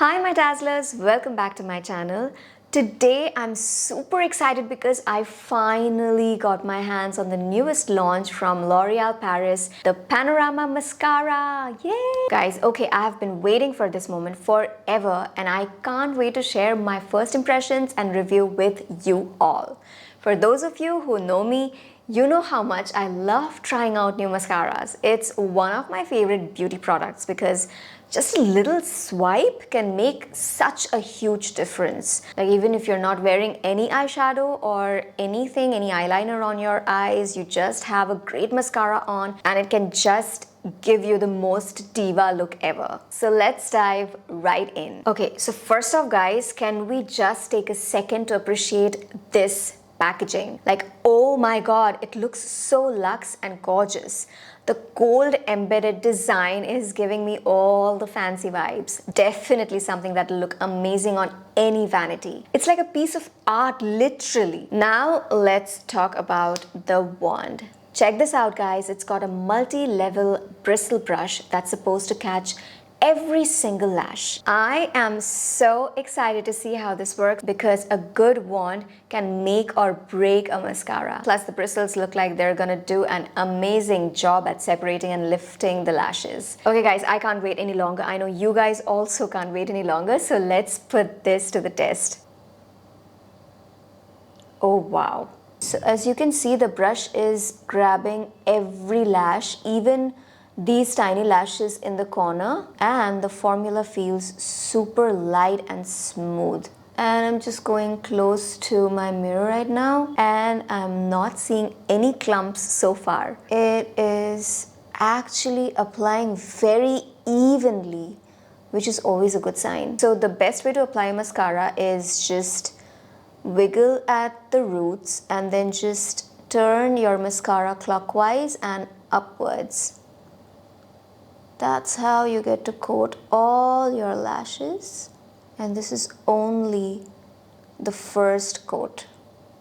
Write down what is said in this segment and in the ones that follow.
Hi my dazzlers, welcome back to my channel. Today I'm super excited because I finally got my hands on the newest launch from L'Oreal Paris, the Panorama Mascara. Yay! Guys, okay, I have been waiting for this moment forever and I can't wait to share my first impressions and review with you all. For those of you who know me, you know how much I love trying out new mascaras. It's one of my favorite beauty products because just a little swipe can make such a huge difference. Like even if you're not wearing any eyeshadow or anything, any eyeliner on your eyes, you just have a great mascara on and it can just give you the most diva look ever. So let's dive right in. Okay, so first off guys, can we just take a second to appreciate this packaging? Like, oh my god, it looks so luxe and gorgeous. The gold embedded design is giving me all the fancy vibes. Definitely something that will look amazing on any vanity. It's like a piece of art, literally. Now let's talk about the wand. Check this out guys, it's got a multi-level bristle brush that's supposed to catch every single lash. I am so excited to see how this works because a good wand can make or break a mascara. Plus the bristles look like they're gonna do an amazing job at separating and lifting the lashes. Okay guys, I can't wait any longer. I know you guys also can't wait any longer, so let's put this to the test. Oh wow. So as you can see, the brush is grabbing every lash, even these tiny lashes in the corner, and the formula feels super light and smooth. And I'm just going close to my mirror right now and I'm not seeing any clumps so far. It is actually applying very evenly, which is always a good sign. So the best way to apply mascara is just wiggle at the roots and then just turn your mascara clockwise and upwards. That's how you get to coat all your lashes, and this is only the first coat.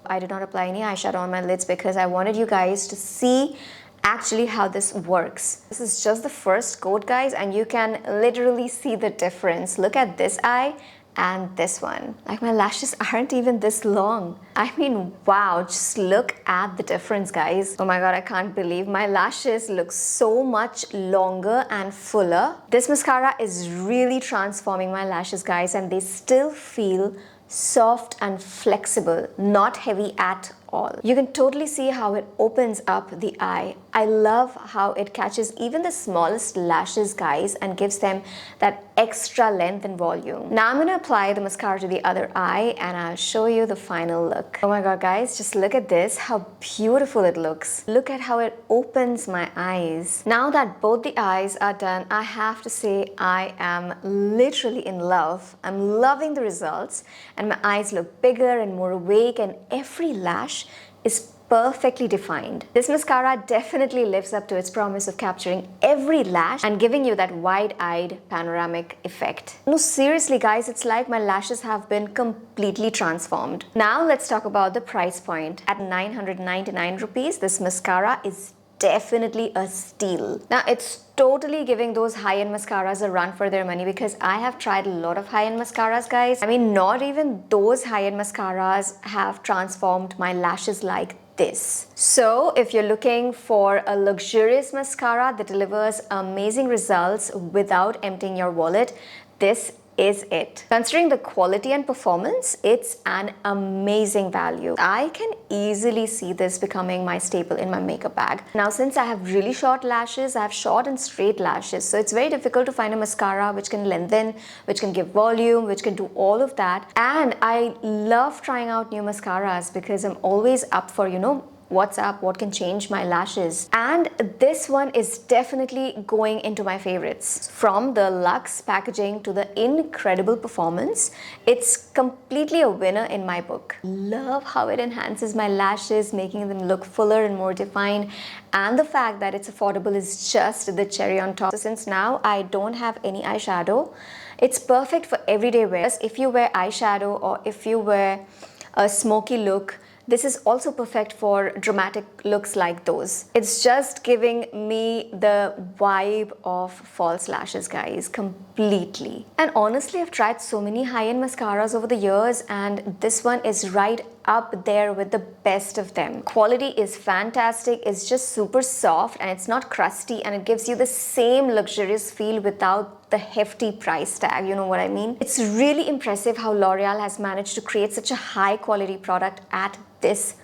I did not apply any eyeshadow on my lids because I wanted you guys to see actually how this works. This is just the first coat guys, and you can literally see the difference. Look at this eye and this one. Like my lashes aren't even this long. I mean, wow, just look at the difference guys. Oh my god, I can't believe my lashes look so much longer and fuller. This mascara is really transforming my lashes guys, and they still feel soft and flexible, not heavy at all. You can totally see how it opens up the eye. I love how it catches even the smallest lashes guys and gives them that extra length and volume. Now I'm gonna apply the mascara to the other eye and I'll show you the final look. Oh my god guys, just look at this, how beautiful it looks. Look at how it opens my eyes. Now that both the eyes are done, I have to say I am literally in love. I'm loving the results and my eyes look bigger and more awake and every lash is perfectly defined. This mascara definitely lives up to its promise of capturing every lash and giving you that wide-eyed panoramic effect. No, seriously guys, it's like my lashes have been completely transformed. Now let's talk about the price point. At 999 rupees, this mascara is definitely a steal. Now it's totally giving those high-end mascaras a run for their money because I have tried a lot of high-end mascaras guys. I mean, not even those high-end mascaras have transformed my lashes like this. So if you're looking for a luxurious mascara that delivers amazing results without emptying your wallet, this is it. Considering the quality and performance, it's an amazing value. I can easily see this becoming my staple in my makeup bag. Now since I have really short lashes, I have short and straight lashes, so it's very difficult to find a mascara which can lengthen, which can give volume, which can do all of that. And I love trying out new mascaras because I'm always up for, what's up, what can change my lashes. And this one is definitely going into my favorites. From the luxe packaging to the incredible performance, it's completely a winner in my book. Love how it enhances my lashes, making them look fuller and more defined. And the fact that it's affordable is just the cherry on top. So since now I don't have any eyeshadow, it's perfect for everyday wear. If you wear eyeshadow or if you wear a smoky look, this is also perfect for dramatic looks like those. It's just giving me the vibe of false lashes, guys, completely. And honestly, I've tried so many high-end mascaras over the years, and this one is right up there with the best of them. Quality is fantastic, it's just super soft and it's not crusty, and it gives you the same luxurious feel without the hefty price tag, you know what I mean? It's really impressive how L'Oreal has managed to create such a high quality product at this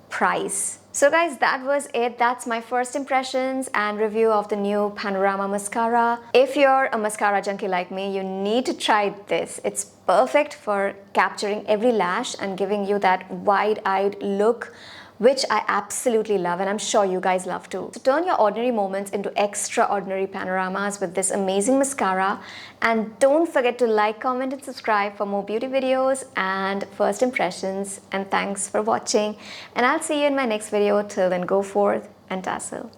price. So guys, that was it. That's my first impressions and review of the new Panorama Mascara. If you're a mascara junkie like me, you need to try this. It's perfect for capturing every lash and giving you that wide-eyed look, which I absolutely love, and I'm sure you guys love too. So turn your ordinary moments into extraordinary panoramas with this amazing mascara. And don't forget to like, comment, and subscribe for more beauty videos and first impressions. And thanks for watching. And I'll see you in my next video. Till then, go forth and tassel.